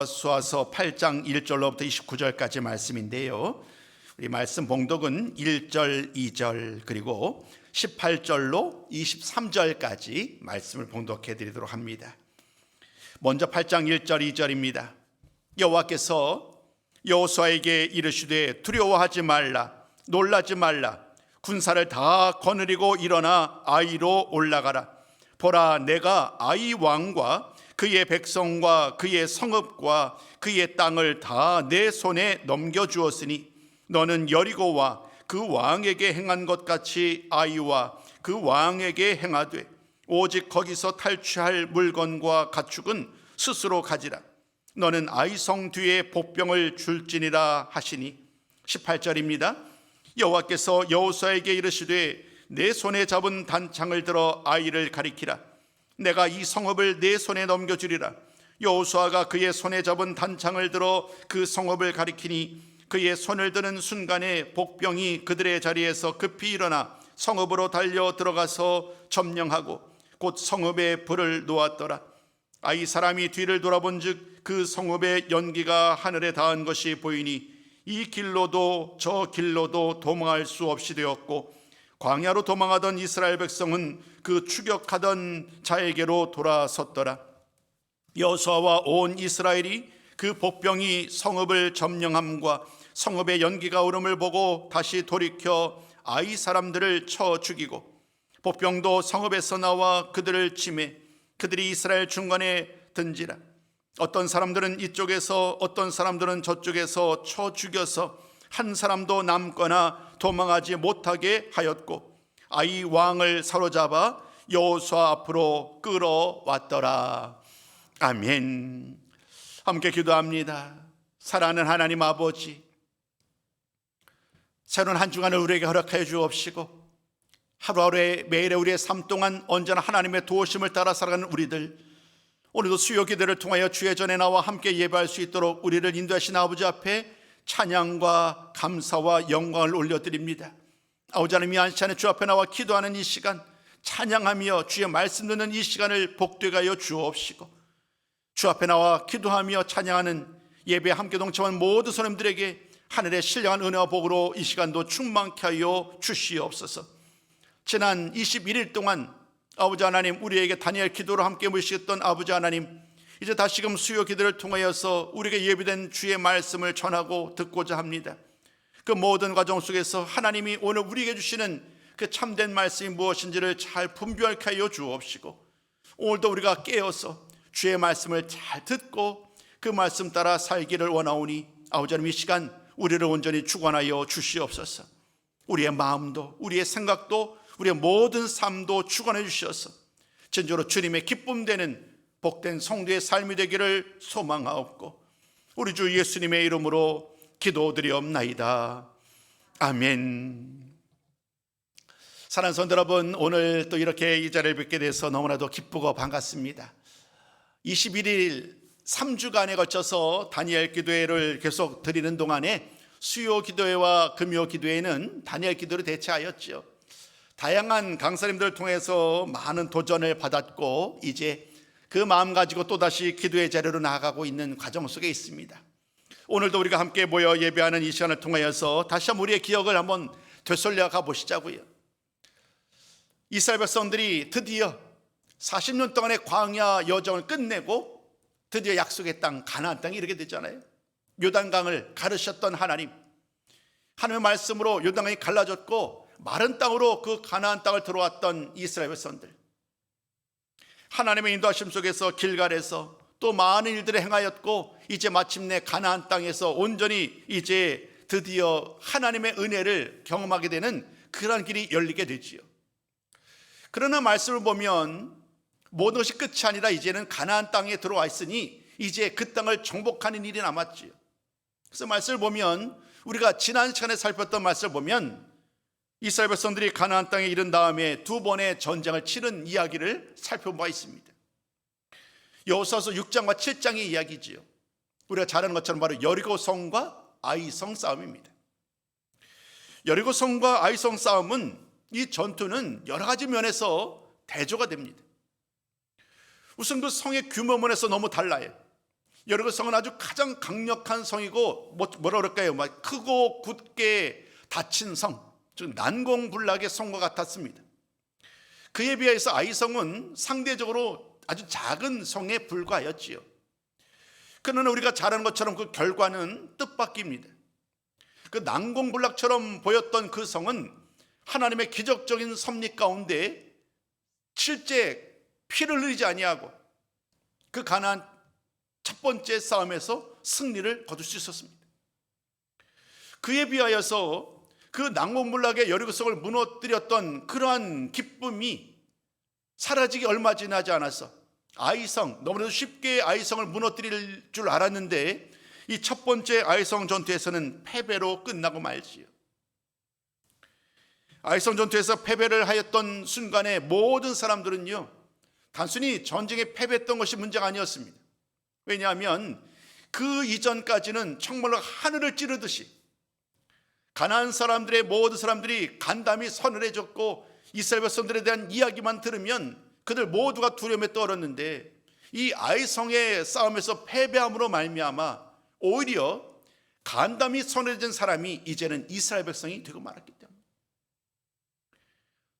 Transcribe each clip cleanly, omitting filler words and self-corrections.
여호수아서 8장 1절로부터 29절까지 말씀인데요. 우리 말씀 봉독은 1절, 2절 그리고 18절로 23절까지 말씀을 봉독해 드리도록 합니다. 먼저 8장 1절, 2절입니다. 여호와께서 여호수아에게 이르시되 두려워하지 말라, 놀라지 말라. 군사를 다 거느리고 일어나 아이로 올라가라. 보라, 내가 아이 왕과 그의 백성과 그의 성읍과 그의 땅을 다 내 손에 넘겨주었으니 너는 여리고와 그 왕에게 행한 것 같이 아이와 그 왕에게 행하되 오직 거기서 탈취할 물건과 가축은 스스로 가지라. 너는 아이성 뒤에 복병을 줄지니라 하시니. 18절입니다. 여호와께서 여호수아에게 이르시되 내 손에 잡은 단창을 들어 아이를 가리키라. 내가 이 성읍을 내 손에 넘겨주리라. 여호수아가 그의 손에 잡은 단창을 들어 그 성읍을 가리키니 그의 손을 드는 순간에 복병이 그들의 자리에서 급히 일어나 성읍으로 달려 들어가서 점령하고 곧 성읍에 불을 놓았더라. 아이 사람이 뒤를 돌아본즉 그 성읍의 연기가 하늘에 닿은 것이 보이니 이 길로도 저 길로도 도망할 수 없이 되었고 광야로 도망하던 이스라엘 백성은 그 추격하던 자에게로 돌아섰더라. 여호수아와 온 이스라엘이 그 복병이 성읍을 점령함과 성읍의 연기가 오름을 보고 다시 돌이켜 아이 사람들을 쳐 죽이고 복병도 성읍에서 나와 그들을 치매 그들이 이스라엘 중간에 든지라. 어떤 사람들은 이쪽에서 어떤 사람들은 저쪽에서 쳐 죽여서 한 사람도 남거나 도망하지 못하게 하였고 아이 왕을 사로잡아 여호수아 앞으로 끌어왔더라. 아멘. 함께 기도합니다. 사랑하는 하나님 아버지, 새로운 한 주간을 우리에게 허락하여 주옵시고 하루하루의 매일의 우리의 삶 동안 언제나 하나님의 도우심을 따라 살아가는 우리들, 오늘도 수요 기도를 통하여 주의 전에 나와 함께 예배할 수 있도록 우리를 인도하신 아버지 앞에 찬양과 감사와 영광을 올려드립니다. 아버지 하나님, 이 한 시간에 주 앞에 나와 기도하는 이 시간, 찬양하며 주의 말씀 듣는 이 시간을 복되게 하여 주옵시고 주 앞에 나와 기도하며 찬양하는 예배에 함께 동참한 모든 손님들에게 하늘의 신령한 은혜와 복으로 이 시간도 충만케 하여 주시옵소서. 지난 21일 동안 아버지 하나님, 우리에게 다니엘 기도로 함께 모시겠던 아버지 하나님, 이제 다시금 수요 기도를 통하여서 우리에게 예비된 주의 말씀을 전하고 듣고자 합니다. 그 모든 과정 속에서 하나님이 오늘 우리에게 주시는 그 참된 말씀이 무엇인지를 잘 분별케 하여 주옵시고 오늘도 우리가 깨어서 주의 말씀을 잘 듣고 그 말씀 따라 살기를 원하오니 아버지 하나님, 이 시간 우리를 온전히 주관하여 주시옵소서. 우리의 마음도 우리의 생각도 우리의 모든 삶도 주관해 주셔서 진정으로 주님의 기쁨 되는 복된 성도의 삶이 되기를 소망하옵고 우리 주 예수님의 이름으로 기도드리옵나이다. 아멘. 사랑하는 성도 여러분, 오늘 또 이렇게 이 자리를 뵙게 돼서 너무나도 기쁘고 반갑습니다. 21일 3주간에 걸쳐서 다니엘 기도회를 계속 드리는 동안에 수요 기도회와 금요 기도회는 다니엘 기도를 대체하였죠. 다양한 강사님들을 통해서 많은 도전을 받았고 이제 그 마음 가지고 또다시 기도의 자리로 나아가고 있는 과정 속에 있습니다. 오늘도 우리가 함께 모여 예배하는 이 시간을 통하여서 다시 한번 우리의 기억을 한번 되돌려 가보시자고요. 이스라엘 백성들이 드디어 40년 동안의 광야 여정을 끝내고 드디어 약속의 땅 가나안 땅에 이르게 되잖아요. 요단강을 가르셨던 하나님, 하나님의 말씀으로 요단강이 갈라졌고 마른 땅으로 그 가나안 땅을 들어왔던 이스라엘 백성들, 하나님의 인도하심 속에서 길갈에서 또 많은 일들을 행하였고 이제 마침내 가나안 땅에서 온전히 이제 드디어 하나님의 은혜를 경험하게 되는 그런 길이 열리게 되지요. 그러나 말씀을 보면 모든 것이 끝이 아니라 이제는 가나안 땅에 들어와 있으니 이제 그 땅을 정복하는 일이 남았지요. 그래서 말씀을 보면 우리가 지난 시간에 살폈던 말씀을 보면 이스라엘 백성들이 가나안 땅에 이른 다음에 두 번의 전쟁을 치른 이야기를 살펴보아 있습니다. 여호수아서 6장과 7장의 이야기지요. 우리가 잘 아는 것처럼 바로 여리고성과 아이성 싸움입니다. 여리고성과 아이성 싸움은, 이 전투는 여러 가지 면에서 대조가 됩니다. 우선 그 성의 규모면에서 너무 달라요. 여리고성은 아주 가장 강력한 성이고 뭐라 그럴까요? 막 크고 굳게 닫힌 성, 즉 난공불락의 성과 같았습니다. 그에 비해서 아이성은 상대적으로 아주 작은 성에 불과하였지요. 그러나 우리가 잘 아는 것처럼 그 결과는 뜻밖입니다. 그 난공불락처럼 보였던 그 성은 하나님의 기적적인 섭리 가운데 실제 피를 흘리지 아니하고 그 가나안 첫 번째 싸움에서 승리를 거둘 수 있었습니다. 그에 비하여서 그 난공불락의 여리고성을 무너뜨렸던 그러한 기쁨이 사라지기 얼마 지나지 않아서 아이성, 너무나도 쉽게 아이성을 무너뜨릴 줄 알았는데 이 첫 번째 아이성 전투에서는 패배로 끝나고 말지요. 아이성 전투에서 패배를 하였던 순간에 모든 사람들은요, 단순히 전쟁에 패배했던 것이 문제가 아니었습니다. 왜냐하면 그 이전까지는 정말로 하늘을 찌르듯이 가나안 사람들의 모든 사람들이 간담이 서늘해졌고 이스라엘 백성들에 대한 이야기만 들으면 그들 모두가 두려움에 떨었는데 이 아이성의 싸움에서 패배함으로 말미암아 오히려 간담이 서늘해진 사람이 이제는 이스라엘 백성이 되고 말았기 때문에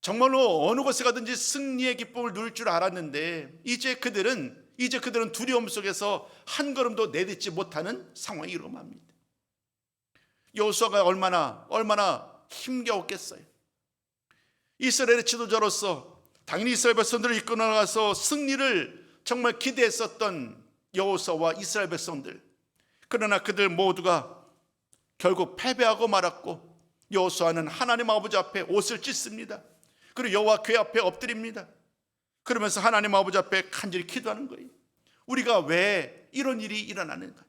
정말로 어느 곳에 가든지 승리의 기쁨을 누릴 줄 알았는데 이제 그들은 두려움 속에서 한 걸음도 내딛지 못하는 상황이 이르고 맙니다. 여호수아가 얼마나 힘겨웠겠어요. 이스라엘의 지도자로서 당연히 이스라엘 백성들을 이끌어 나가서 승리를 정말 기대했었던 여호수아와 이스라엘 백성들, 그러나 그들 모두가 결국 패배하고 말았고 여호수아는 하나님 아버지 앞에 옷을 찢습니다. 그리고 여호와 궤 앞에 엎드립니다. 그러면서 하나님 아버지 앞에 간절히 기도하는 거예요. 우리가 왜 이런 일이 일어나는가?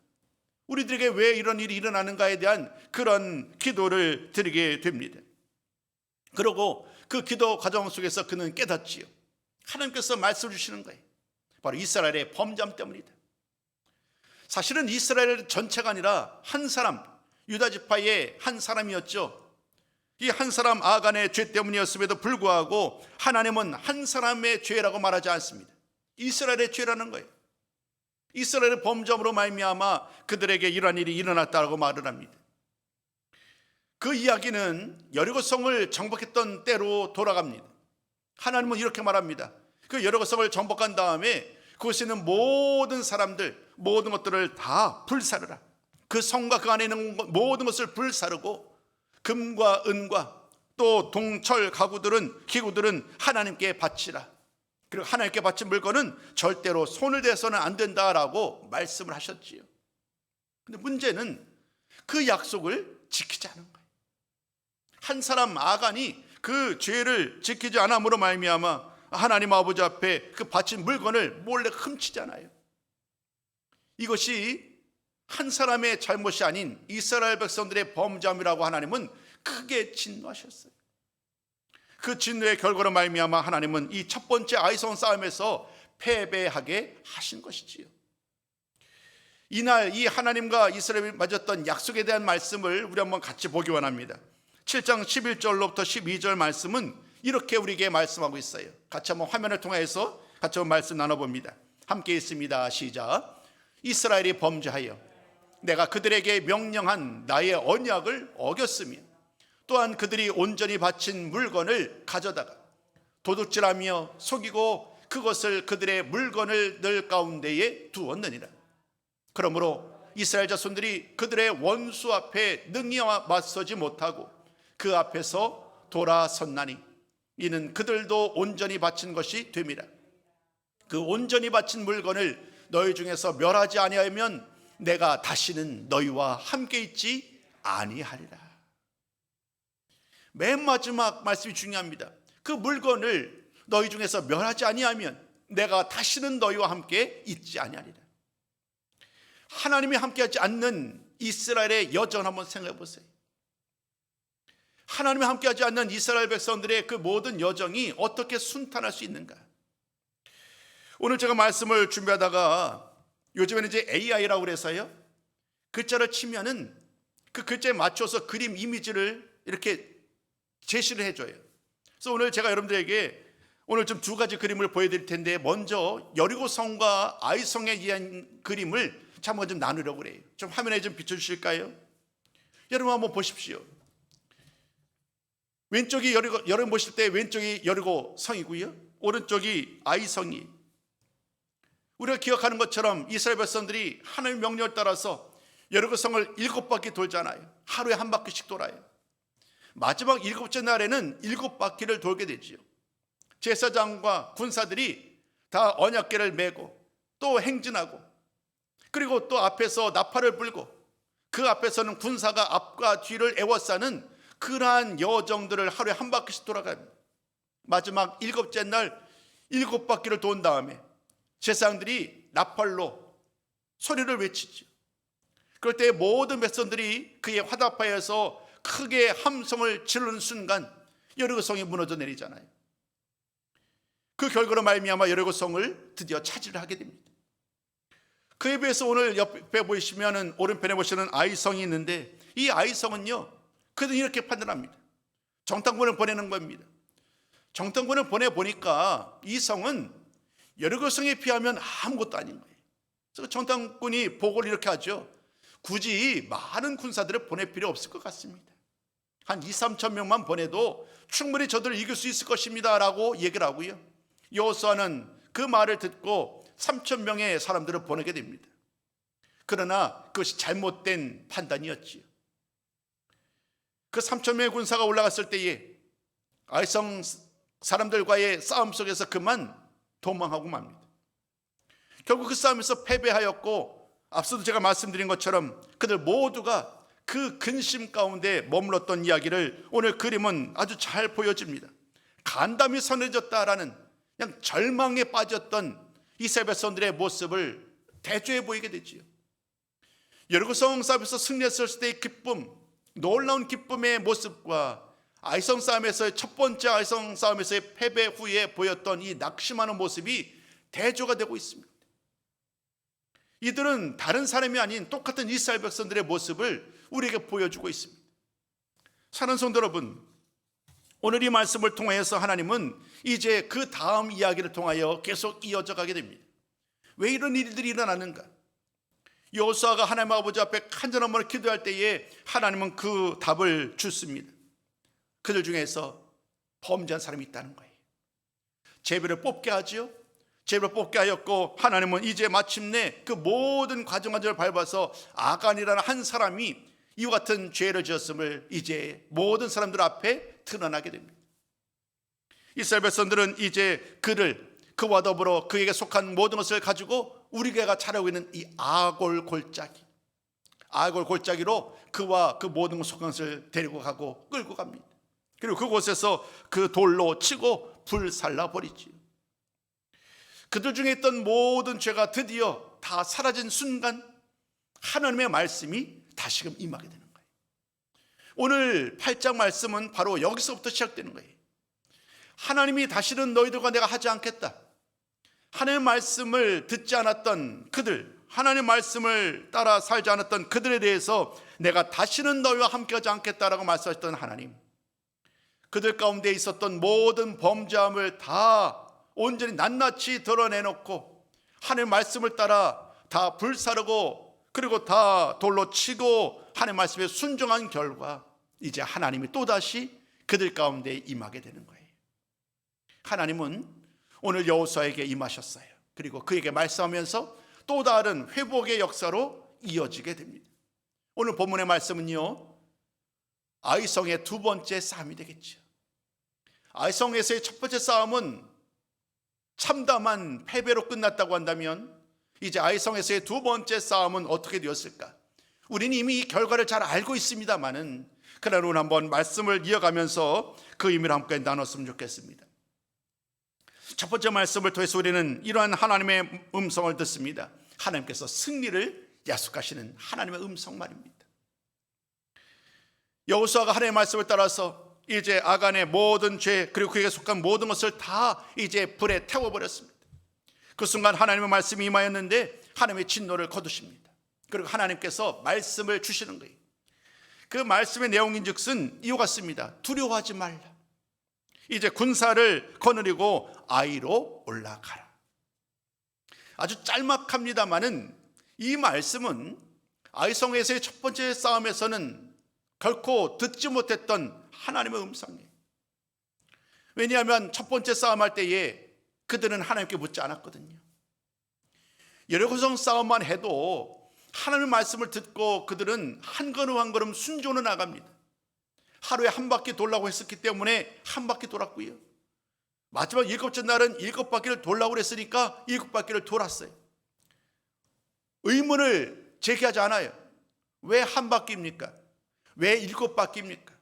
우리들에게 왜 이런 일이 일어나는가에 대한 그런 기도를 드리게 됩니다. 그리고 그 기도 과정 속에서 그는 깨닫지요. 하나님께서 말씀을 주시는 거예요. 바로 이스라엘의 범죄함 때문이다. 사실은 이스라엘 전체가 아니라 한 사람, 유다 지파의 한 사람이었죠. 이 한 사람 아간의 죄 때문이었음에도 불구하고 하나님은 한 사람의 죄라고 말하지 않습니다. 이스라엘의 죄라는 거예요. 이스라엘의 범죄함으로 말미암아 그들에게 이러한 일이 일어났다고 말을 합니다. 그 이야기는 여리고성을 정복했던 때로 돌아갑니다. 하나님은 이렇게 말합니다. 그 여리고성을 정복한 다음에 그곳에 있는 모든 사람들, 모든 것들을 다 불사르라. 그 성과 그 안에 있는 모든 것을 불사르고 금과 은과 또 동철 기구들은 하나님께 바치라. 그리고 하나님께 바친 물건은 절대로 손을 대서는 안 된다라고 말씀을 하셨지요. 근데 문제는 그 약속을 지키지 않은 거예요. 한 사람 아간이 그 죄를 지키지 않음으로 말미암아 하나님 아버지 앞에 그 바친 물건을 몰래 훔치잖아요. 이것이 한 사람의 잘못이 아닌 이스라엘 백성들의 범죄함이라고 하나님은 크게 진노하셨어요. 그 진노의 결과로 말미암아 하나님은 이 첫 번째 아이성 싸움에서 패배하게 하신 것이지요. 이날 이 하나님과 이스라엘이 맺었던 약속에 대한 말씀을 우리 한번 같이 보기 원합니다. 7장 11절로부터 12절 말씀은 이렇게 우리에게 말씀하고 있어요. 같이 한번 화면을 통해서 같이 한번 말씀 나눠봅니다. 함께 있습니다. 시작. 이스라엘이 범죄하여 내가 그들에게 명령한 나의 언약을 어겼으며 또한 그들이 온전히 바친 물건을 가져다가 도둑질하며 속이고 그것을 그들의 물건을 늘 가운데에 두었느니라. 그러므로 이스라엘 자손들이 그들의 원수 앞에 능히 맞서지 못하고 그 앞에서 돌아섰나니 이는 그들도 온전히 바친 것이 됨이라. 그 온전히 바친 물건을 너희 중에서 멸하지 아니하면 내가 다시는 너희와 함께 있지 아니하리라. 맨 마지막 말씀이 중요합니다. 그 물건을 너희 중에서 멸하지 아니하면 내가 다시는 너희와 함께 있지 아니하리라. 하나님이 함께하지 않는 이스라엘의 여정 한번 생각해 보세요. 하나님이 함께하지 않는 이스라엘 백성들의 그 모든 여정이 어떻게 순탄할 수 있는가? 오늘 제가 말씀을 준비하다가 요즘에는 이제 AI라고 그래서요, 글자를 치면은 그 글자에 맞춰서 그림 이미지를 이렇게 제시를 해줘요. 그래서 오늘 제가 여러분들에게 오늘 좀 두 가지 그림을 보여드릴 텐데, 먼저 여리고성과 아이성에 의한 그림을 한번 좀 나누려고 그래요. 좀 화면에 좀 비춰주실까요? 여러분 한번 보십시오. 왼쪽이 여리고, 여러분 보실 때 왼쪽이 여리고 성이고요, 오른쪽이 아이 성이. 우리가 기억하는 것처럼 이스라엘 백성들이 하나님의 명령을 따라서 여리고 성을 7바퀴 돌잖아요. 하루에 한 바퀴씩 돌아요. 마지막 7째 날에는 7바퀴를 돌게 되지요. 제사장과 군사들이 다 언약궤를 메고 또 행진하고, 그리고 또 앞에서 나팔을 불고, 그 앞에서는 군사가 앞과 뒤를 에워싸는 그러한 여정들을 하루에 한 바퀴씩 돌아갑니다. 마지막 7째 날 7바퀴를 돈 다음에 제사장들이 나팔로 소리를 외치죠. 그럴 때 모든 백성들이 그의 화답하여서 크게 함성을 지르는 순간 여리고성이 무너져 내리잖아요. 그 결과로 말미암아 여리고성을 드디어 차지를 하게 됩니다. 그에 비해서 오늘 옆에 보시면은, 오른편에 보시는 아이성이 있는데, 이 아이성은요, 그들은 이렇게 판단합니다. 정탐꾼을 보내는 겁니다. 정탐꾼을 보내보니까 이 성은 여리고성에 비하면 아무것도 아닌 거예요. 그래서 정탐꾼이 보고를 이렇게 하죠. 굳이 많은 군사들을 보낼 필요 없을 것 같습니다. 한 2-3천 명만 보내도 충분히 저들을 이길 수 있을 것입니다 라고 얘기를 하고요, 여호수아는 그 말을 듣고 3천 명의 사람들을 보내게 됩니다. 그러나 그것이 잘못된 판단이었지요. 그 3천 명의 군사가 올라갔을 때에 아이성 사람들과의 싸움 속에서 그만 도망하고 맙니다. 결국 그 싸움에서 패배하였고, 앞서도 제가 말씀드린 것처럼 그들 모두가 그 근심 가운데 머물렀던 이야기를 오늘 그림은 아주 잘 보여줍니다. 간담이 서늘해졌다라는, 그냥 절망에 빠졌던 이스라엘 백성들의 모습을 대조해 보이게 되지요. 여리고성 싸움에서 승리했을 때의 기쁨, 놀라운 기쁨의 모습과 아이성 싸움에서의 첫 번째 아이성 싸움에서의 패배 후에 보였던 이 낙심하는 모습이 대조가 되고 있습니다. 이들은 다른 사람이 아닌 똑같은 이스라엘 백성들의 모습을 우리에게 보여주고 있습니다. 사랑하는 성도 여러분, 오늘 이 말씀을 통해서 하나님은 이제 그 다음 이야기를 통하여 계속 이어져 가게 됩니다. 왜 이런 일들이 일어나는가? 여호수아가 하나님 아버지 앞에 간절함으로 기도할 때에 하나님은 그 답을 주십니다. 그들 중에서 범죄한 사람이 있다는 거예요. 제비를 뽑게 하지요. 제비를 뽑게 하였고, 하나님은 이제 마침내 그 모든 과정을 밟아서 아간이라는 한 사람이 이와 같은 죄를 지었음을 이제 모든 사람들 앞에 드러나게 됩니다. 이스라엘 백성들은 이제 그와 더불어 그에게 속한 모든 것을 가지고 우리가 잘 알고 있는 이 아골 골짜기로 그와 그 모든 속한 것을 데리고 가고 끌고 갑니다. 그리고 그곳에서 그 돌로 치고 불살라 버리지요. 그들 중에 있던 모든 죄가 드디어 다 사라진 순간 하나님의 말씀이 다시금 임하게 되는 거예요. 오늘 8장 말씀은 바로 여기서부터 시작되는 거예요. 하나님이 다시는 너희들과 내가 하지 않겠다. 하나님의 말씀을 듣지 않았던 그들, 하나님의 말씀을 따라 살지 않았던 그들에 대해서 내가 다시는 너희와 함께하지 않겠다라고 말씀하셨던 하나님, 그들 가운데 있었던 모든 범죄함을 다 온전히 낱낱이 드러내놓고 하나님의 말씀을 따라 다 불사르고, 그리고 다 돌로 치고 하나님의 말씀에 순종한 결과 이제 하나님이 또다시 그들 가운데 임하게 되는 거예요. 하나님은 오늘 여호수아에게 임하셨어요. 그리고 그에게 말씀하면서 또 다른 회복의 역사로 이어지게 됩니다. 오늘 본문의 말씀은요, 아이성의 두 번째 싸움이 되겠죠. 아이성에서의 첫 번째 싸움은 참담한 패배로 끝났다고 한다면, 이제 아이성에서의 두 번째 싸움은 어떻게 되었을까? 우리는 이미 이 결과를 잘 알고 있습니다만은, 그러나 오늘 한번 말씀을 이어가면서 그 의미를 함께 나눴으면 좋겠습니다. 첫 번째 말씀을 통해서 우리는 이러한 하나님의 음성을 듣습니다. 하나님께서 승리를 약속하시는 하나님의 음성 말입니다. 여호수아가 하나님의 말씀을 따라서 이제 아간의 모든 죄, 그리고 그에게 속한 모든 것을 다 이제 불에 태워버렸습니다. 그 순간 하나님의 말씀이 임하였는데 하나님의 진노를 거두십니다. 그리고 하나님께서 말씀을 주시는 거예요. 그 말씀의 내용인즉슨 이와 같습니다. 두려워하지 말라. 이제 군사를 거느리고 아이로 올라가라. 아주 짤막합니다만은 이 말씀은 아이성에서의 첫 번째 싸움에서는 결코 듣지 못했던 하나님의 음성이에요. 왜냐하면 첫 번째 싸움할 때에 그들은 하나님께 묻지 않았거든요. 여리고성 싸움만 해도 하나님의 말씀을 듣고 그들은 한 걸음 한 걸음 순종으로 나갑니다. 하루에 한 바퀴 돌라고 했었기 때문에 한 바퀴 돌았고요. 마지막 7째 날은 7바퀴를 돌라고 그랬으니까 7바퀴를 돌았어요. 의문을 제기하지 않아요. 왜 한 바퀴입니까? 왜 7바퀴입니까?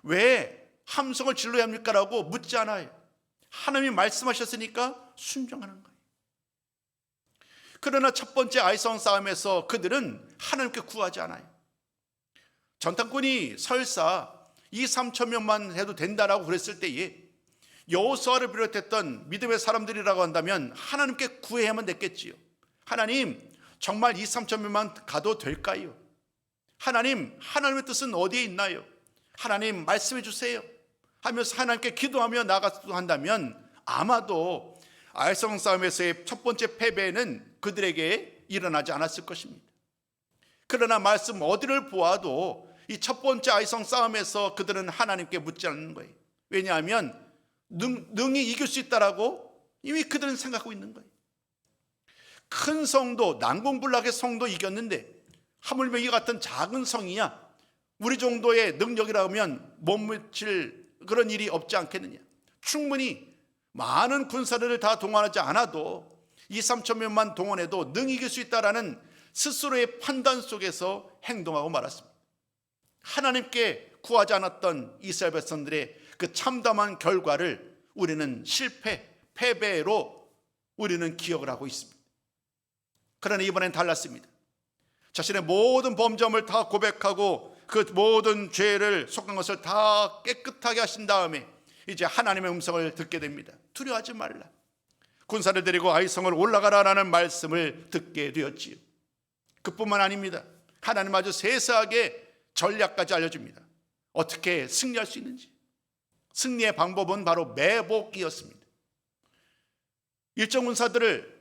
왜 함성을 질러야 합니까? 라고 묻지 않아요. 하나님이 말씀하셨으니까 순종하는 거예요. 그러나 첫 번째 아이성 싸움에서 그들은 하나님께 구하지 않아요. 전탄군이 설사 2-3천 명만 해도 된다라고 그랬을 때에 여호수아를 비롯했던 믿음의 사람들이라고 한다면 하나님께 구해야만 됐겠지요. 하나님, 정말 2-3천 명만 가도 될까요? 하나님, 하나님의 뜻은 어디에 있나요? 하나님, 말씀해 주세요 하면서 하나님께 기도하며 나아갔다 한다면 아마도 아이성 싸움에서의 첫 번째 패배는 그들에게 일어나지 않았을 것입니다. 그러나 말씀 어디를 보아도 이 첫 번째 아이성 싸움에서 그들은 하나님께 묻지 않는 거예요. 왜냐하면 능히 이길 수 있다라고 이미 그들은 생각하고 있는 거예요. 큰 성도, 난공불락의 성도 이겼는데 하물며 이 같은 작은 성이야 우리 정도의 능력이라면 못 미칠 그런 일이 없지 않겠느냐. 충분히 많은 군사들을 다 동원하지 않아도 2-3천 명만 동원해도 능히 이길 수 있다라는 스스로의 판단 속에서 행동하고 말았습니다. 하나님께 구하지 않았던 이스라엘 백성들의 그 참담한 결과를 우리는 패배로 우리는 기억을 하고 있습니다. 그러나 이번엔 달랐습니다. 자신의 모든 범죄함을 다 고백하고 그 모든 죄를 속한 것을 다 깨끗하게 하신 다음에 이제 하나님의 음성을 듣게 됩니다. 두려워하지 말라. 군사를 데리고 아이성을 올라가라라는 말씀을 듣게 되었지요. 그뿐만 아닙니다. 하나님 아주 세세하게 전략까지 알려줍니다. 어떻게 승리할 수 있는지. 승리의 방법은 바로 매복이었습니다. 일정 군사들을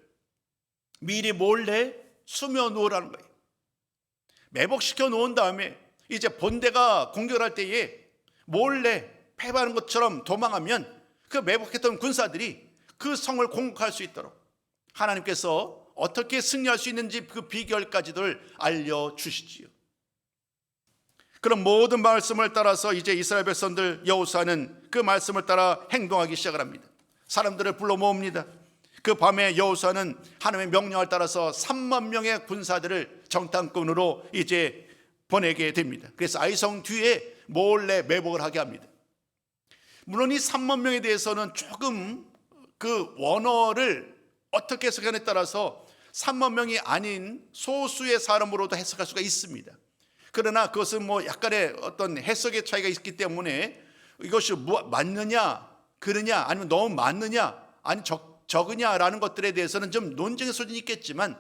미리 몰래 수며 놓으라는 거예요. 매복시켜 놓은 다음에 이제 본대가 공격할 때에 몰래 패배하는 것처럼 도망하면 그 매복했던 군사들이 그 성을 공격할 수 있도록 하나님께서 어떻게 승리할 수 있는지 그 비결까지들 알려주시지요. 그런 모든 말씀을 따라서 이제 이스라엘 백성들 여호수아는 그 말씀을 따라 행동하기 시작을 합니다. 사람들을 불러 모읍니다. 그 밤에 여호수아는 하나님의 명령을 따라서 3만 명의 군사들을 정탐꾼으로 이제 보내게 됩니다. 그래서 아이성 뒤에 몰래 매복을 하게 합니다. 물론 이 3만 명에 대해서는 조금 그 원어를 어떻게 해석하느냐에 따라서 3만 명이 아닌 소수의 사람으로도 해석할 수가 있습니다. 그러나 그것은 뭐 약간의 어떤 해석의 차이가 있기 때문에 이것이 맞느냐 그러냐 아니면 너무 많느냐 아니 적으냐라는 것들에 대해서는 좀 논쟁의 소진이 있겠지만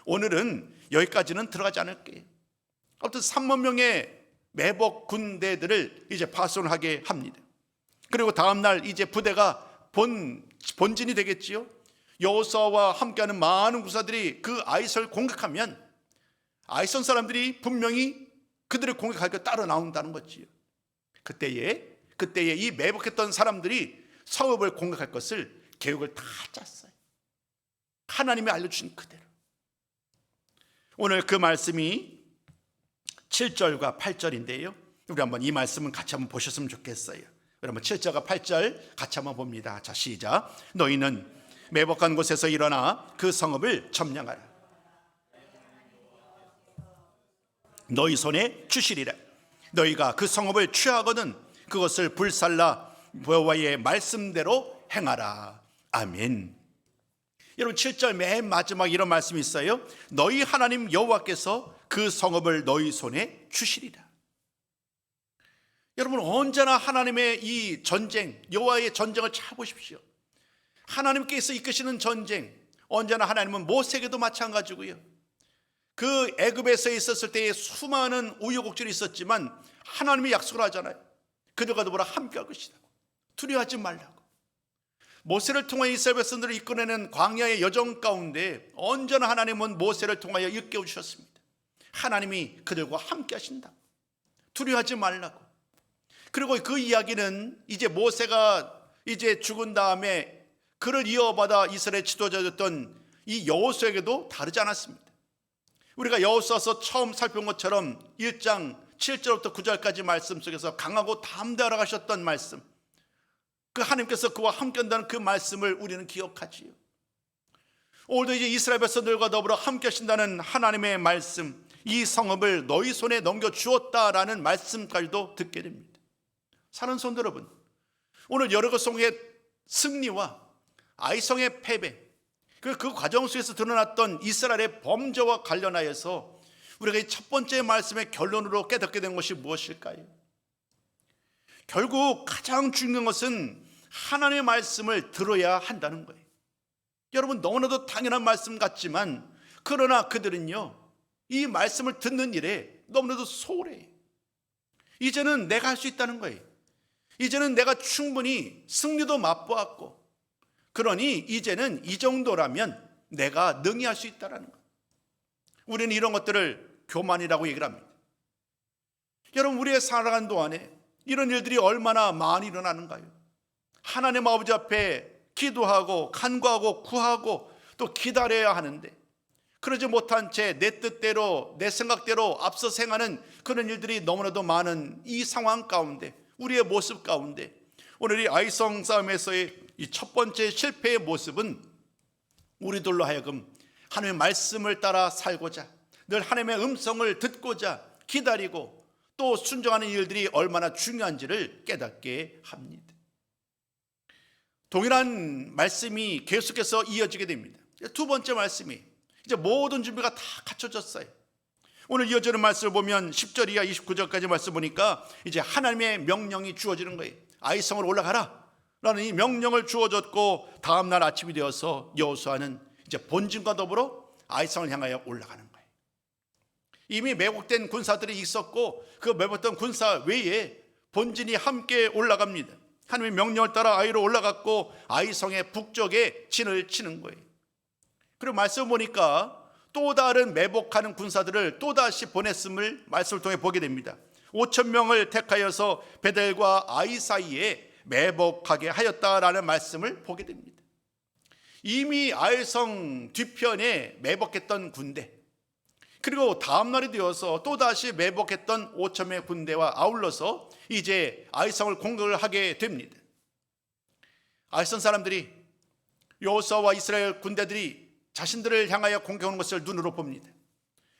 오늘은 여기까지는 들어가지 않을게요. 아무튼 3만 명의 매복 군대들을 이제 파송하게 합니다. 그리고 다음날 이제 부대가 본진이 되겠지요. 여호수아와 함께하는 많은 군사들이 그 아이성을 공격하면 아이성 사람들이 분명히 그들을 공격할 때 따라 나온다는 거지요. 그때에 이 매복했던 사람들이 성읍을 공격할 것을 계획을 다 짰어요. 하나님이 알려주신 그대로. 오늘 그 말씀이 7절과 8절인데요. 우리 한번 이 말씀은 같이 한번 보셨으면 좋겠어요. 여러분 7절과 8절 같이 한번 봅니다. 자, 시작. 너희는 매복한 곳에서 일어나 그 성읍을 점령하라. 너희 손에 주시리라. 너희가 그 성읍을 취하거든 그것을 불살라 여호와의 말씀대로 행하라. 아멘. 여러분 7절 맨 마지막 이런 말씀이 있어요. 너희 하나님 여호와께서 그 성읍을 너희 손에 주시리라. 여러분 언제나 하나님의 이 전쟁, 여호와의 전쟁을 잘 보십시오. 하나님께서 이끄시는 전쟁, 언제나 하나님은 모세에게도 마찬가지고요. 그 애굽에서 있었을 때에 수많은 우여곡절이 있었지만 하나님이 약속을 하잖아요. 그들과 더불어 함께할 것이라고. 두려워하지 말라고. 모세를 통해 이스라엘 백성들을 이끌어내는 광야의 여정 가운데 언제나 하나님은 모세를 통하여 일깨워 주셨습니다. 하나님이 그들과 함께 하신다, 두려워하지 말라고. 그리고 그 이야기는 이제 모세가 이제 죽은 다음에 그를 이어받아 이스라엘 지도자였던 이 여호수아에게도 다르지 않았습니다. 우리가 여호수아서 처음 살펴본 것처럼 1장 7절부터 9절까지 말씀 속에서 강하고 담대하라 하셨던 말씀, 그 하나님께서 그와 함께 한다는 그 말씀을 우리는 기억하지요. 오늘도 이제 이스라엘 백성들과 더불어 함께 하신다는 하나님의 말씀, 이 성읍을 너희 손에 넘겨주었다라는 말씀까지도 듣게 됩니다. 사는 성도 여러분, 오늘 여리고 성의 승리와 아이성의 패배, 그 과정 속에서 드러났던 이스라엘의 범죄와 관련하여서 우리가 이 첫 번째 말씀의 결론으로 깨닫게 된 것이 무엇일까요? 결국 가장 중요한 것은 하나님의 말씀을 들어야 한다는 거예요. 여러분, 너무나도 당연한 말씀 같지만 그러나 그들은요, 이 말씀을 듣는 일에 너무나도 소홀해요. 이제는 내가 할 수 있다는 거예요. 이제는 내가 충분히 승리도 맛보았고, 그러니 이제는 이 정도라면 내가 능히 할 수 있다는 거예요. 우리는 이런 것들을 교만이라고 얘기를 합니다. 여러분, 우리의 살아가는 동안에 이런 일들이 얼마나 많이 일어나는가요? 하나님 아버지 앞에 기도하고 간구하고 구하고 또 기다려야 하는데, 그러지 못한 채 내 뜻대로 내 생각대로 앞서 행하는 그런 일들이 너무나도 많은 이 상황 가운데, 우리의 모습 가운데 오늘 이 아이성 싸움에서의 이 첫 번째 실패의 모습은 우리들로 하여금 하나님의 말씀을 따라 살고자, 늘 하나님의 음성을 듣고자 기다리고 또 순종하는 일들이 얼마나 중요한지를 깨닫게 합니다. 동일한 말씀이 계속해서 이어지게 됩니다. 두 번째 말씀이 이제 모든 준비가 다 갖춰졌어요. 오늘 이어지는 말씀을 보면 10절 이하 29절까지 말씀 보니까 이제 하나님의 명령이 주어지는 거예요. 아이성을 올라가라 라는 이 명령을 주어졌고, 다음날 아침이 되어서 여호수아는 이제 본진과 더불어 아이성을 향하여 올라가는 거예요. 이미 매복된 군사들이 있었고 그 매복된 군사 외에 본진이 함께 올라갑니다. 하나님의 명령을 따라 아이로 올라갔고 아이성의 북쪽에 진을 치는 거예요. 그리고 말씀 보니까 또 다른 매복하는 군사들을 또다시 보냈음을 말씀을 통해 보게 됩니다. 5,000명을 택하여서 베델과 아이 사이에 매복하게 하였다라는 말씀을 보게 됩니다. 이미 아이성 뒤편에 매복했던 군대, 그리고 다음 날이 되어서 또다시 매복했던 5,000명의 군대와 아울러서 이제 아이성을 공격을 하게 됩니다. 아이성 사람들이 여호수아와 이스라엘 군대들이 자신들을 향하여 공격하는 것을 눈으로 봅니다.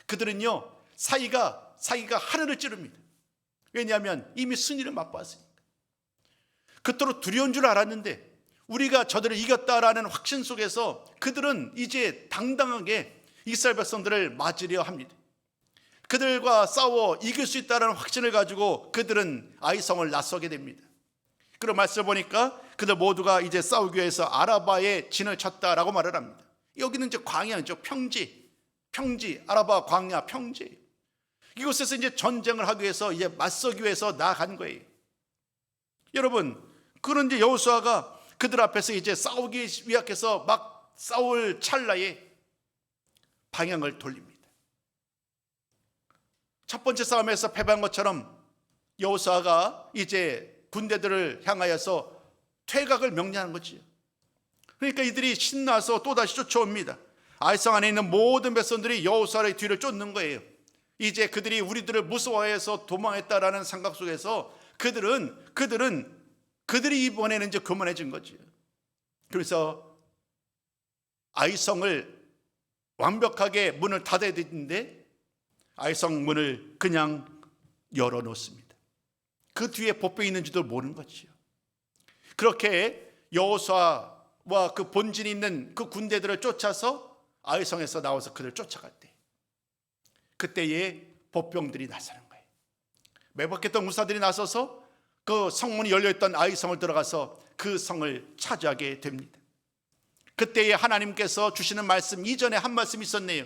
그들은요, 사기가 하늘을 찌릅니다. 왜냐하면 이미 승리를 맛보았으니까. 그토록 두려운 줄 알았는데 우리가 저들을 이겼다라는 확신 속에서 그들은 이제 당당하게 이스라엘 백성들을 맞으려 합니다. 그들과 싸워 이길 수 있다는 확신을 가지고 그들은 아이성을 나서게 됩니다. 그런 말씀을 보니까 그들 모두가 이제 싸우기 위해서 아라바에 진을 쳤다라고 말을 합니다. 여기는 이제 광야죠. 평지, 아라바 광야 평지. 이곳에서 이제 전쟁을 하기 위해서 이제 맞서기 위해서 나아간 거예요. 여러분, 그런 이제 여호수아가 그들 앞에서 이제 싸우기 위해서 막 싸울 찰나에 방향을 돌립니다. 첫 번째 싸움에서 패배한 것처럼 여호수아가 이제 군대들을 향하여서 퇴각을 명령하는 거지요. 그러니까 이들이 신나서 또다시 쫓아옵니다. 아이성 안에 있는 모든 백성들이 여호수아의 뒤를 쫓는 거예요. 이제 그들이 우리들을 무서워해서 도망했다라는 생각 속에서 그들이 이번에는 이제 교만해진 거지요. 그래서 아이성을 완벽하게 문을 닫아야 되는데 아이성 문을 그냥 열어놓습니다. 그 뒤에 복병이 있는지도 모르는 거지요. 그렇게 여호수아와 그 본진이 있는 그 군대들을 쫓아서 아이성에서 나와서 그들을 쫓아갈 때, 그때에 복병들이 나서는 거예요. 매복했던 군사들이 나서서 그 성문이 열려있던 아이성을 들어가서 그 성을 차지하게 됩니다. 그때에 하나님께서 주시는 말씀, 이전에 한 말씀이 있었네요.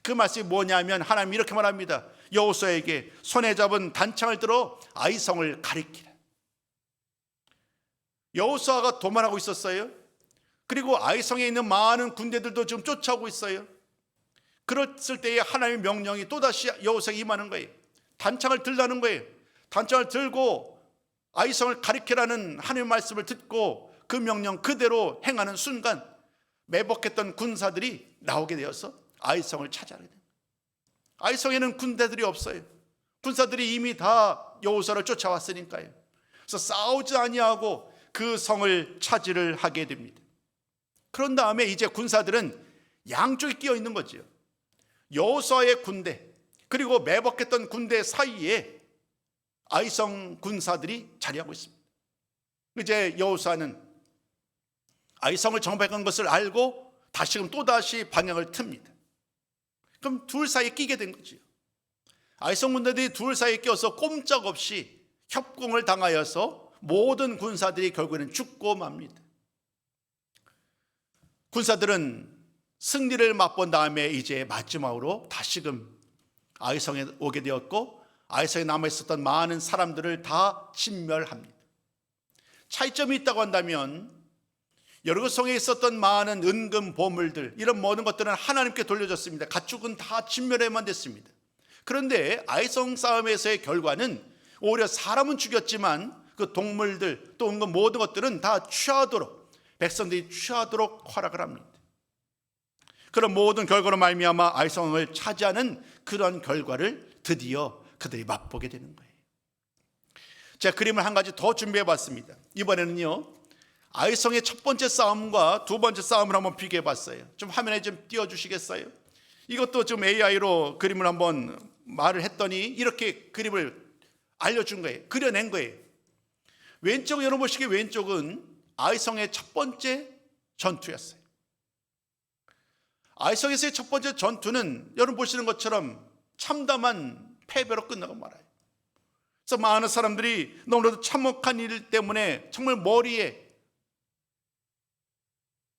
그 말씀이 뭐냐면 하나님이 이렇게 말합니다. 여호수아에게 손에 잡은 단창을 들어 아이성을 가리키라. 여호수아가 도망하고 있었어요. 그리고 아이성에 있는 많은 군대들도 지금 쫓아오고 있어요. 그랬을 때에 하나님의 명령이 또다시 여호수아에게 임하는 거예요. 단창을 들라는 거예요. 단창을 들고 아이성을 가리키라는 하나님의 말씀을 듣고 그 명령 그대로 행하는 순간 매복했던 군사들이 나오게 되어서 아이성을 차지하게 됩니다. 아이성에는 군대들이 없어요. 군사들이 이미 다 여호수아를 쫓아왔으니까요. 그래서 싸우지 아니하고 그 성을 차지를 하게 됩니다. 그런 다음에 이제 군사들은 양쪽에 끼어 있는 거지요. 여호수아의 군대 그리고 매복했던 군대 사이에 아이성 군사들이 자리하고 있습니다. 이제 여호수아는 아이성을 정복한 것을 알고 다시금 또다시 방향을 틉니다. 그럼 둘 사이에 끼게 된 거지요. 아이성 군대들이 둘 사이에 껴서 꼼짝없이 협공을 당하여서 모든 군사들이 결국에는 죽고 맙니다. 군사들은 승리를 맛본 다음에 이제 마지막으로 다시금 아이성에 오게 되었고 아이성에 남아있었던 많은 사람들을 다 진멸합니다. 차이점이 있다고 한다면 여리고성에 있었던 많은 은금 보물들 이런 모든 것들은 하나님께 돌려졌습니다. 가축은 다 진멸해만 됐습니다. 그런데 아이성 싸움에서의 결과는 오히려 사람은 죽였지만 그 동물들 또 은금 모든 것들은 다 취하도록 백성들이 취하도록 허락을 합니다. 그런 모든 결과로 말미암아 아이성을 차지하는 그런 결과를 드디어 그들이 맛보게 되는 거예요. 제가 그림을 한 가지 더 준비해 봤습니다. 이번에는요 아이성의 첫 번째 싸움과 두 번째 싸움을 한번 비교해 봤어요. 좀 화면에 좀 띄워주시겠어요? 이것도 좀 AI로 그림을 한번 말을 했더니 이렇게 그림을 알려준 거예요. 그려낸 거예요. 왼쪽 여러분 보시기에 왼쪽은 아이성의 첫 번째 전투였어요. 아이성에서의 첫 번째 전투는 여러분 보시는 것처럼 참담한 패배로 끝나고 말아요. 그래서 많은 사람들이 너무나도 참혹한 일 때문에 정말 머리에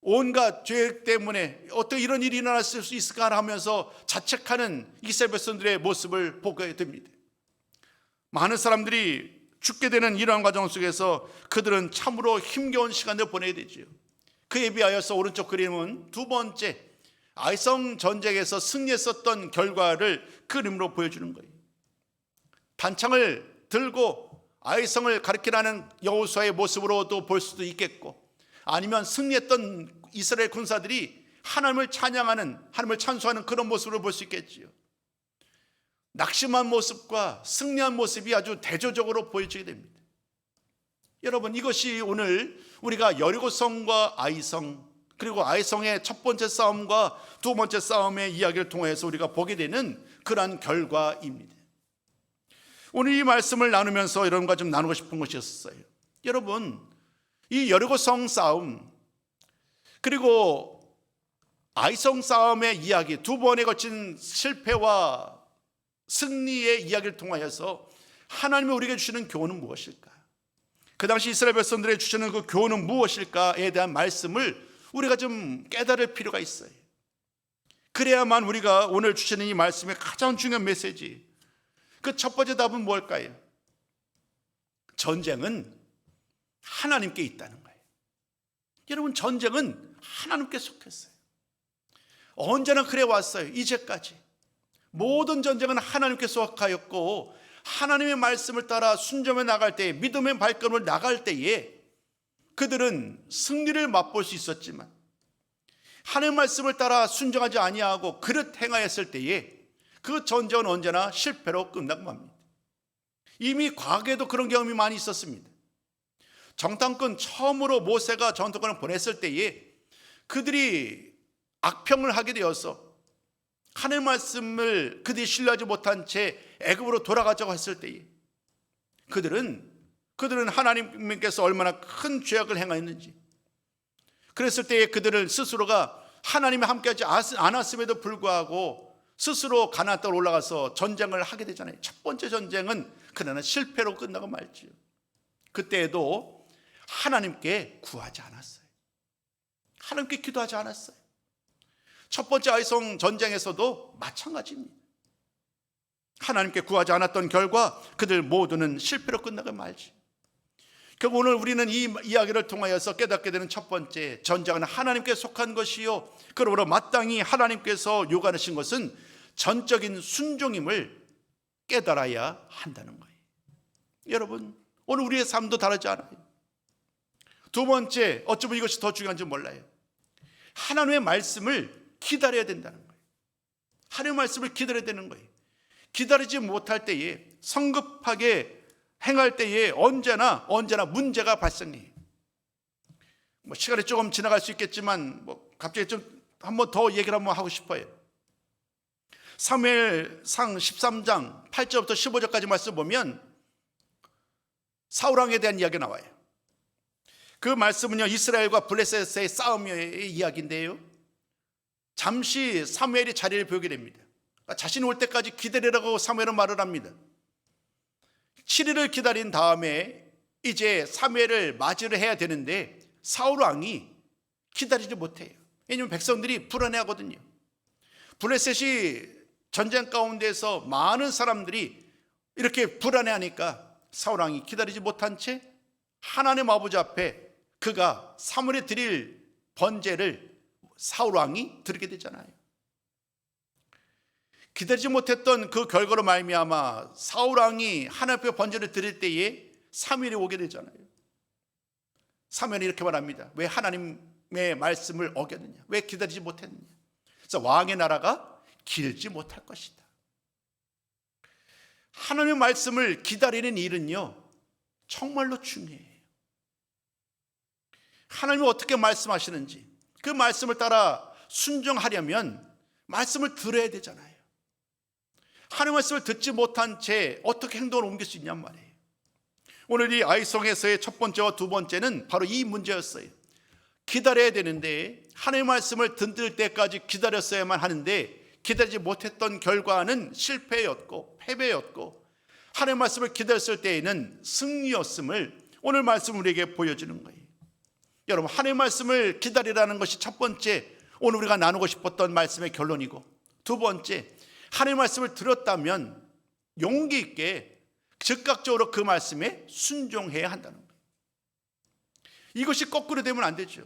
온갖 죄 때문에 어떻게 이런 일이 일어났을 수 있을까 하면서 자책하는 이스라엘 백성들의 모습을 보게 됩니다. 많은 사람들이 죽게 되는 이러한 과정 속에서 그들은 참으로 힘겨운 시간을 보내야 되지요. 그에 비하여서 오른쪽 그림은 두 번째 아이성 전쟁에서 승리했었던 결과를 그림으로 보여주는 거예요. 단창을 들고 아이성을 가리키라는 여호수아의 모습으로도 볼 수도 있겠고 아니면 승리했던 이스라엘 군사들이 하나님을 찬양하는 하나님을 찬송하는 그런 모습을 볼 수 있겠지요. 낙심한 모습과 승리한 모습이 아주 대조적으로 보여지게 됩니다. 여러분 이것이 오늘 우리가 여리고성과 아이성 그리고 아이성의 첫 번째 싸움과 두 번째 싸움의 이야기를 통해서 우리가 보게 되는 그러한 결과입니다. 오늘 이 말씀을 나누면서 여러분과 좀 나누고 싶은 것이었어요. 여러분 이 여리고성 싸움 그리고 아이성 싸움의 이야기 두 번에 걸친 실패와 승리의 이야기를 통하여서 하나님이 우리에게 주시는 교훈은 무엇일까? 그 당시 이스라엘 백성들에게 주시는 그 교훈은 무엇일까에 대한 말씀을 우리가 좀 깨달을 필요가 있어요. 그래야만 우리가 오늘 주시는 이 말씀의 가장 중요한 메시지 그 첫 번째 답은 뭘까요? 전쟁은 하나님께 있다는 거예요. 여러분 전쟁은 하나님께 속했어요. 언제나 그래 왔어요. 이제까지 모든 전쟁은 하나님께 속하였고 하나님의 말씀을 따라 순종해 나갈 때에 믿음의 발걸음을 나갈 때에 그들은 승리를 맛볼 수 있었지만 하나님의 말씀을 따라 순종하지 아니하고 그릇 행하였을 때에 그 전쟁은 언제나 실패로 끝나고 맙니다. 이미 과거에도 그런 경험이 많이 있었습니다. 정탐꾼 처음으로 모세가 전투권을 보냈을 때에 그들이 악평을 하게 되어서 하나님의 말씀을 그들이 신뢰하지 못한 채 애굽으로 돌아가자고 했을 때에 그들은 하나님께서 얼마나 큰 죄악을 행하였는지 그랬을 때에 그들은 스스로가 하나님이 함께하지 않았음에도 불구하고 스스로 가나안 땅으로 올라가서 전쟁을 하게 되잖아요. 첫 번째 전쟁은 그러나 실패로 끝나고 말지요. 그때에도 하나님께 구하지 않았어요. 하나님께 기도하지 않았어요. 첫 번째 아이성 전쟁에서도 마찬가지입니다. 하나님께 구하지 않았던 결과 그들 모두는 실패로 끝나고 말지. 결국 오늘 우리는 이 이야기를 통하여서 깨닫게 되는 첫 번째, 전쟁은 하나님께 속한 것이요, 그러므로 마땅히 하나님께서 요구하신 것은 전적인 순종임을 깨달아야 한다는 거예요. 여러분, 오늘 우리의 삶도 다르지 않아요. 두 번째, 어쩌면 이것이 더 중요한지 몰라요. 하나님의 말씀을 기다려야 된다는 거예요. 하나님의 말씀을 기다려야 되는 거예요. 기다리지 못할 때에, 성급하게 행할 때에 언제나 문제가 발생해요. 시간이 조금 지나갈 수 있겠지만 갑자기 좀 한번 더 얘기를 한번 하고 싶어요. 사무엘상 13장 8절부터 15절까지 말씀 보면 사울 왕에 대한 이야기가 나와요. 그 말씀은요, 이스라엘과 블레셋의 싸움의 이야기인데요, 잠시 사무엘이 자리를 비우게 됩니다. 그러니까 자신이 올 때까지 기다리라고 사무엘은 말을 합니다. 7일을 기다린 다음에 이제 사무엘을 맞이를 해야 되는데 사울 왕이 기다리지 못해요. 왜냐하면 백성들이 불안해하거든요. 블레셋이 전쟁 가운데서 많은 사람들이 이렇게 불안해하니까 사울 왕이 기다리지 못한 채 하나님 아버지 앞에 그가 사무엘에 드릴 번제를 사울 왕이 드리게 되잖아요. 기다리지 못했던 그 결과로 말미암아 사울 왕이 하나님 앞에 번제를 드릴 때에 사무엘이 오게 되잖아요. 사무엘이 이렇게 말합니다. 왜 하나님의 말씀을 어겼느냐? 왜 기다리지 못했느냐? 그래서 왕의 나라가 길지 못할 것이다. 하나님의 말씀을 기다리는 일은요, 정말로 중요해요. 하나님이 어떻게 말씀하시는지 그 말씀을 따라 순종하려면 말씀을 들어야 되잖아요. 하나님의 말씀을 듣지 못한 채 어떻게 행동을 옮길 수 있냔 말이에요. 오늘 이 아이송에서의 첫 번째와 두 번째는 바로 이 문제였어요. 기다려야 되는데 하나님의 말씀을 듣을 때까지 기다렸어야만 하는데 기다리지 못했던 결과는 실패였고 패배였고, 하나님의 말씀을 기다렸을 때에는 승리였음을 오늘 말씀 우리에게 보여주는 거예요. 여러분, 하나님의 말씀을 기다리라는 것이 첫 번째, 오늘 우리가 나누고 싶었던 말씀의 결론이고, 두 번째, 하나님의 말씀을 들었다면 용기 있게 즉각적으로 그 말씀에 순종해야 한다는 거예요. 이것이 거꾸로 되면 안 되죠.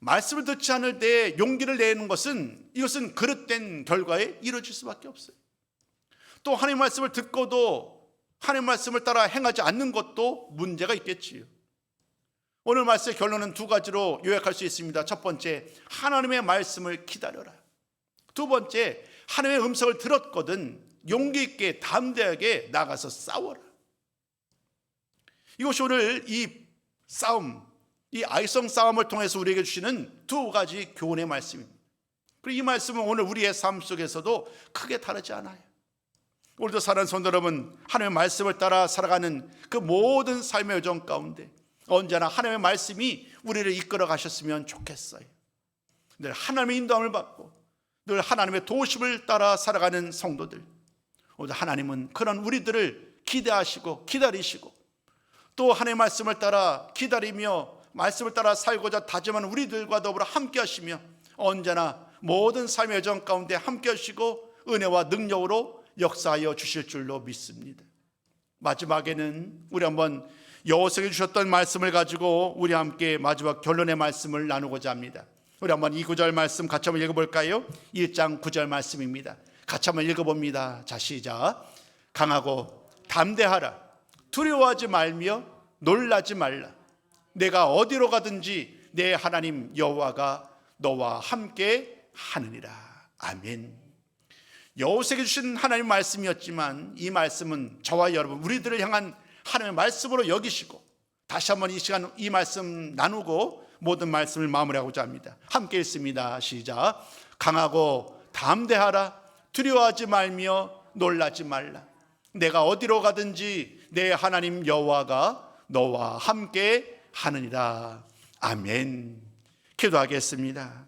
말씀을 듣지 않을 때 용기를 내는 것은, 이것은 그릇된 결과에 이루어질 수밖에 없어요. 또 하나님의 말씀을 듣고도 하나님의 말씀을 따라 행하지 않는 것도 문제가 있겠지요. 오늘 말씀의 결론은 두 가지로 요약할 수 있습니다. 첫 번째, 하나님의 말씀을 기다려라. 두 번째, 하나님의 음성을 들었거든 용기 있게 담대하게 나가서 싸워라. 이것이 오늘 이 싸움, 이 아이성 싸움을 통해서 우리에게 주시는 두 가지 교훈의 말씀입니다. 그리고 이 말씀은 오늘 우리의 삶 속에서도 크게 다르지 않아요. 오늘도 사랑하는 성도 여러분, 하나님의 말씀을 따라 살아가는 그 모든 삶의 여정 가운데 언제나 하나님의 말씀이 우리를 이끌어 가셨으면 좋겠어요. 늘 하나님의 인도함을 받고 늘 하나님의 도우심을 따라 살아가는 성도들, 오늘 하나님은 그런 우리들을 기대하시고 기다리시고, 또 하나님의 말씀을 따라 기다리며 말씀을 따라 살고자 다짐하는 우리들과 더불어 함께 하시며 언제나 모든 삶의 여정 가운데 함께 하시고 은혜와 능력으로 역사하여 주실 줄로 믿습니다. 마지막에는 우리 한번 여호수아에게 주셨던 말씀을 가지고 우리 함께 마지막 결론의 말씀을 나누고자 합니다. 우리 한번 이 9절 말씀 같이 한번 읽어볼까요? 1장 9절 말씀입니다. 같이 한번 읽어봅니다. 자, 시작. 강하고 담대하라. 두려워하지 말며 놀라지 말라. 내가 어디로 가든지 내 하나님 여호와가 너와 함께 하느니라. 아멘. 여호수아에게 주신 하나님의 말씀이었지만 이 말씀은 저와 여러분 우리들을 향한 하나님의 말씀으로 여기시고, 다시 한번 이 시간 이 말씀 나누고 모든 말씀을 마무리하고자 합니다. 함께 읽습니다. 시작. 강하고 담대하라. 두려워하지 말며 놀라지 말라. 내가 어디로 가든지 내 하나님 여호와가 너와 함께 하느니라. 아멘. 기도하겠습니다.